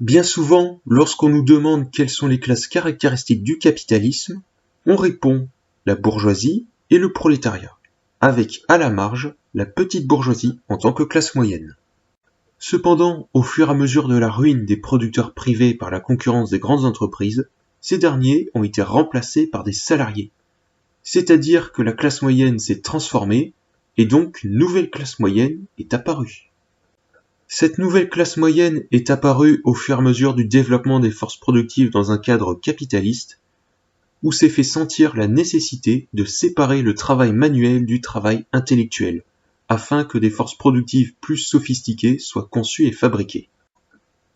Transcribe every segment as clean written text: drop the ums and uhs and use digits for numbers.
Bien souvent, lorsqu'on nous demande quelles sont les classes caractéristiques du capitalisme, on répond la bourgeoisie et le prolétariat, avec à la marge la petite bourgeoisie en tant que classe moyenne. Cependant, au fur et à mesure de la ruine des producteurs privés par la concurrence des grandes entreprises, ces derniers ont été remplacés par des salariés. C'est-à-dire que la classe moyenne s'est transformée et donc une nouvelle classe moyenne est apparue. Cette nouvelle classe moyenne est apparue au fur et à mesure du développement des forces productives dans un cadre capitaliste, où s'est fait sentir la nécessité de séparer le travail manuel du travail intellectuel, afin que des forces productives plus sophistiquées soient conçues et fabriquées.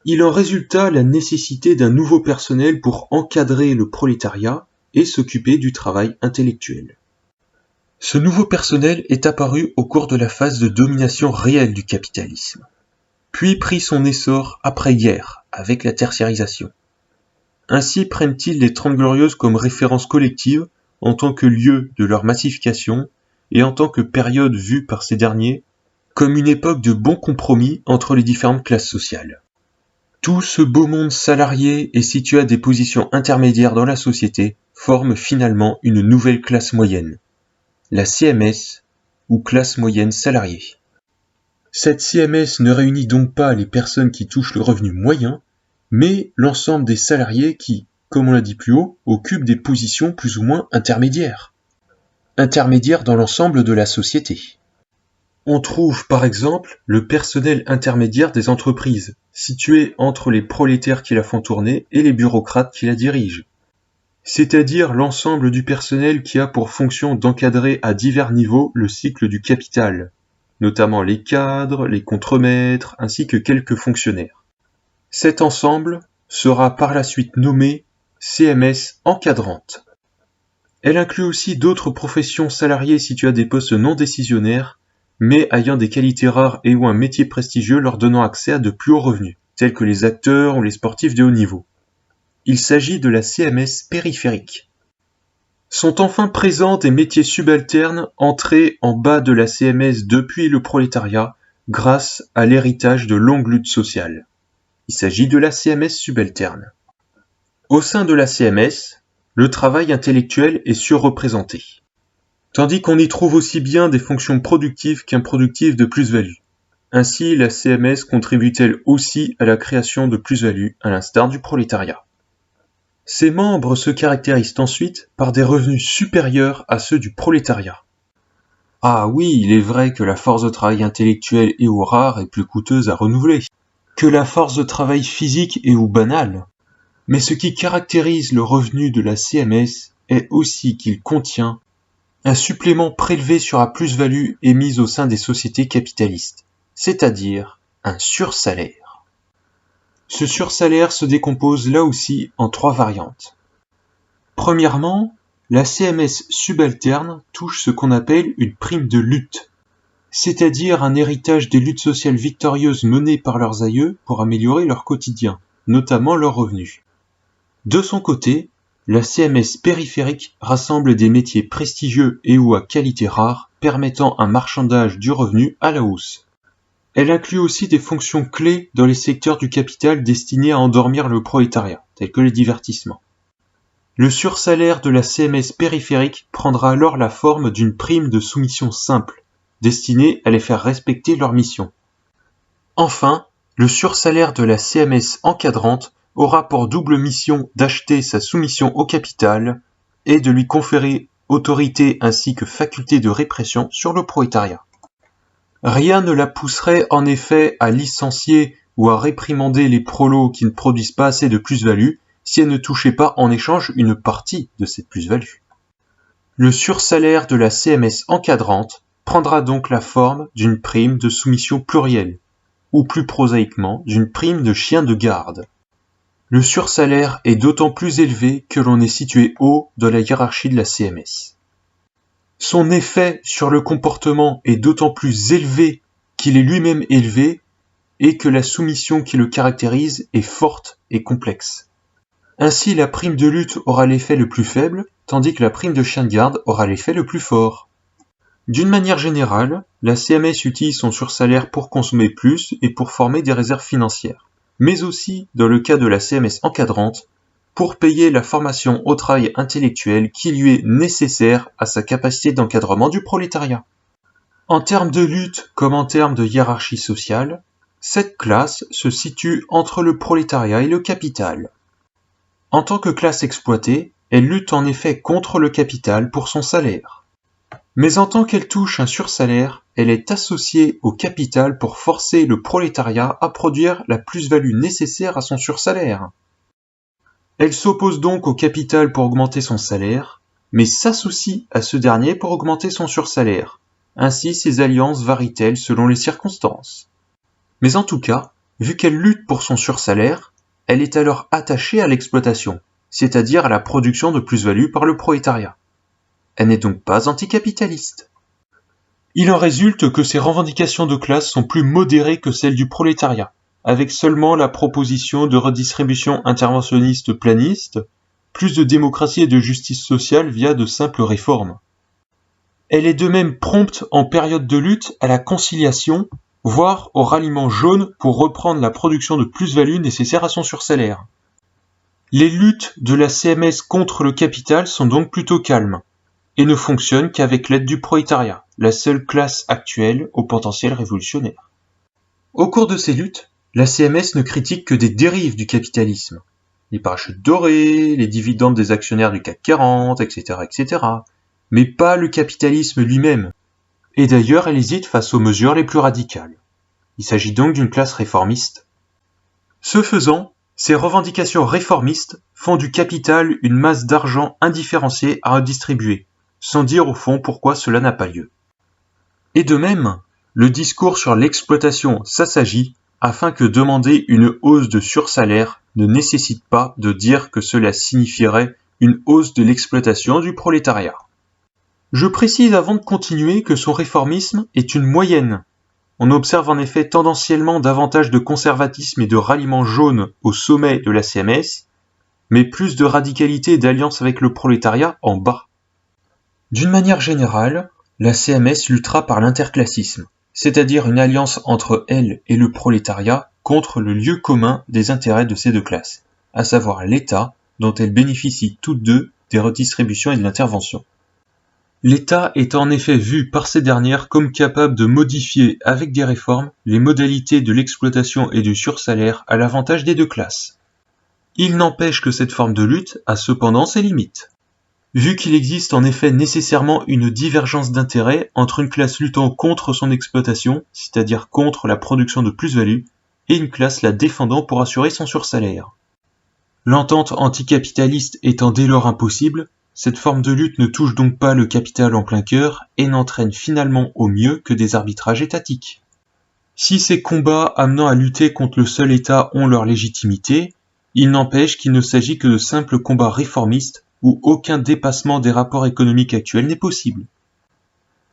Il en résulta la nécessité d'un nouveau personnel pour encadrer le prolétariat et s'occuper du travail intellectuel. Ce nouveau personnel est apparu au cours de la phase de domination réelle du capitalisme, puis prit son essor après-guerre avec la tertiarisation. Ainsi prennent-ils les Trente Glorieuses comme référence collective en tant que lieu de leur massification et en tant que période vue par ces derniers comme une époque de bon compromis entre les différentes classes sociales. Tout ce beau monde salarié et situé à des positions intermédiaires dans la société forme finalement une nouvelle classe moyenne, la CMS ou classe moyenne salariée. Cette CMS ne réunit donc pas les personnes qui touchent le revenu moyen, mais l'ensemble des salariés qui, comme on l'a dit plus haut, occupent des positions plus ou moins intermédiaires. Intermédiaires dans l'ensemble de la société. On trouve par exemple le personnel intermédiaire des entreprises, situé entre les prolétaires qui la font tourner et les bureaucrates qui la dirigent. C'est-à-dire l'ensemble du personnel qui a pour fonction d'encadrer à divers niveaux le cycle du capital, notamment les cadres, les contremaîtres, ainsi que quelques fonctionnaires. Cet ensemble sera par la suite nommé CMS encadrante. Elle inclut aussi d'autres professions salariées situées à des postes non décisionnaires, mais ayant des qualités rares et ou un métier prestigieux leur donnant accès à de plus hauts revenus, tels que les acteurs ou les sportifs de haut niveau. Il s'agit de la CMS périphérique. Sont enfin présents des métiers subalternes entrés en bas de la CMS depuis le prolétariat grâce à l'héritage de longues luttes sociales. Il s'agit de la CMS subalterne. Au sein de la CMS, le travail intellectuel est surreprésenté, tandis qu'on y trouve aussi bien des fonctions productives qu'improductives de plus-value. Ainsi, la CMS contribue-t-elle aussi à la création de plus-value, à l'instar du prolétariat. Ses membres se caractérisent ensuite par des revenus supérieurs à ceux du prolétariat. Ah oui, il est vrai que la force de travail intellectuelle et ou rare est plus coûteuse à renouveler, que la force de travail physique et ou banale. Mais ce qui caractérise le revenu de la CMS est aussi qu'il contient un supplément prélevé sur la plus-value émise au sein des sociétés capitalistes, c'est-à-dire un sursalaire. Ce sursalaire se décompose là aussi en 3 variantes. Premièrement, la CMS subalterne touche ce qu'on appelle une prime de lutte, c'est-à-dire un héritage des luttes sociales victorieuses menées par leurs aïeux pour améliorer leur quotidien, notamment leurs revenus. De son côté, la CMS périphérique rassemble des métiers prestigieux et ou à qualité rare permettant un marchandage du revenu à la hausse. Elle inclut aussi des fonctions clés dans les secteurs du capital destinés à endormir le prolétariat, tels que les divertissements. Le sursalaire de la CMS périphérique prendra alors la forme d'une prime de soumission simple, destinée à les faire respecter leur mission. Enfin, le sursalaire de la CMS encadrante aura pour double mission d'acheter sa soumission au capital et de lui conférer autorité ainsi que faculté de répression sur le prolétariat. Rien ne la pousserait en effet à licencier ou à réprimander les prolos qui ne produisent pas assez de plus-value si elle ne touchait pas en échange une partie de cette plus-value. Le sursalaire de la CMS encadrante prendra donc la forme d'une prime de soumission plurielle, ou plus prosaïquement d'une prime de chien de garde. Le sursalaire est d'autant plus élevé que l'on est situé haut dans la hiérarchie de la CMS. Son effet sur le comportement est d'autant plus élevé qu'il est lui-même élevé et que la soumission qui le caractérise est forte et complexe. Ainsi, la prime de lutte aura l'effet le plus faible, tandis que la prime de chien de garde aura l'effet le plus fort. D'une manière générale, la CMS utilise son sursalaire pour consommer plus et pour former des réserves financières. mais aussi, dans le cas de la CMS encadrante, pour payer la formation au travail intellectuel qui lui est nécessaire à sa capacité d'encadrement du prolétariat. En termes de lutte comme en termes de hiérarchie sociale, cette classe se situe entre le prolétariat et le capital. En tant que classe exploitée, elle lutte en effet contre le capital pour son salaire. Mais en tant qu'elle touche un sursalaire, elle est associée au capital pour forcer le prolétariat à produire la plus-value nécessaire à son sursalaire. Elle s'oppose donc au capital pour augmenter son salaire, mais s'associe à ce dernier pour augmenter son sursalaire. Ainsi, ces alliances varient-elles selon les circonstances. Mais en tout cas, vu qu'elle lutte pour son sursalaire, elle est alors attachée à l'exploitation, c'est-à-dire à la production de plus-value par le prolétariat. Elle n'est donc pas anticapitaliste. Il en résulte que ces revendications de classe sont plus modérées que celles du prolétariat, avec seulement la proposition de redistribution interventionniste planiste, plus de démocratie et de justice sociale via de simples réformes. Elle est de même prompte en période de lutte à la conciliation, voire au ralliement jaune pour reprendre la production de plus-value nécessaire à son sursalaire. Les luttes de la CMS contre le capital sont donc plutôt calmes, et ne fonctionnent qu'avec l'aide du prolétariat, la seule classe actuelle au potentiel révolutionnaire. Au cours de ces luttes, la CMS ne critique que des dérives du capitalisme, les parachutes dorés, les dividendes des actionnaires du CAC 40, etc., mais pas le capitalisme lui-même. Et d'ailleurs, elle hésite face aux mesures les plus radicales. Il s'agit donc d'une classe réformiste. Ce faisant, ces revendications réformistes font du capital une masse d'argent indifférenciée à redistribuer, sans dire au fond pourquoi cela n'a pas lieu. Et de même, le discours sur l'exploitation s'assagit afin que demander une hausse de sursalaire ne nécessite pas de dire que cela signifierait une hausse de l'exploitation du prolétariat. Je précise avant de continuer que son réformisme est une moyenne. On observe en effet tendanciellement davantage de conservatisme et de ralliement jaune au sommet de la CMS, mais plus de radicalité et d'alliance avec le prolétariat en bas. D'une manière générale, la CMS luttera par l'interclassisme, c'est-à-dire une alliance entre elle et le prolétariat contre le lieu commun des intérêts de ces deux classes, à savoir l'État, dont elles bénéficient toutes deux des redistributions et de l'intervention. L'État est en effet vu par ces dernières comme capable de modifier avec des réformes les modalités de l'exploitation et du sursalaire à l'avantage des deux classes. Il n'empêche que cette forme de lutte a cependant ses limites. Vu qu'il existe en effet nécessairement une divergence d'intérêts entre une classe luttant contre son exploitation, c'est-à-dire contre la production de plus-value, et une classe la défendant pour assurer son sursalaire. L'entente anticapitaliste étant dès lors impossible, cette forme de lutte ne touche donc pas le capital en plein cœur et n'entraîne finalement au mieux que des arbitrages étatiques. Si ces combats amenant à lutter contre le seul État ont leur légitimité, il n'empêche qu'il ne s'agit que de simples combats réformistes où aucun dépassement des rapports économiques actuels n'est possible.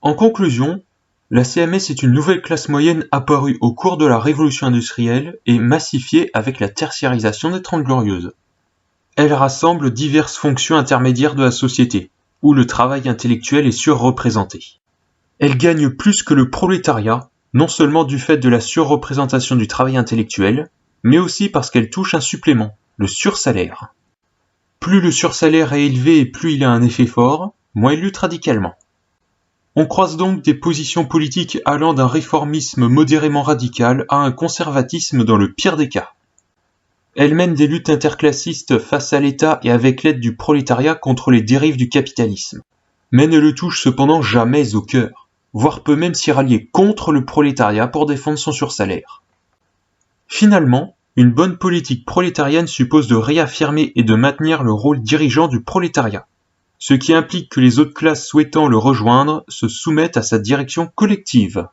En conclusion, la CMS est une nouvelle classe moyenne apparue au cours de la révolution industrielle et massifiée avec la tertiarisation des Trente Glorieuses. Elle rassemble diverses fonctions intermédiaires de la société, où le travail intellectuel est surreprésenté. Elle gagne plus que le prolétariat, non seulement du fait de la surreprésentation du travail intellectuel, mais aussi parce qu'elle touche un supplément, le sursalaire. Plus le sursalaire est élevé et plus il a un effet fort, moins il lutte radicalement. On croise donc des positions politiques allant d'un réformisme modérément radical à un conservatisme dans le pire des cas. Elle mène des luttes interclassistes face à l'État et avec l'aide du prolétariat contre les dérives du capitalisme, mais ne le touche cependant jamais au cœur, voire peut même s'y rallier contre le prolétariat pour défendre son sursalaire. Finalement, une bonne politique prolétarienne suppose de réaffirmer et de maintenir le rôle dirigeant du prolétariat, ce qui implique que les autres classes souhaitant le rejoindre se soumettent à sa direction collective.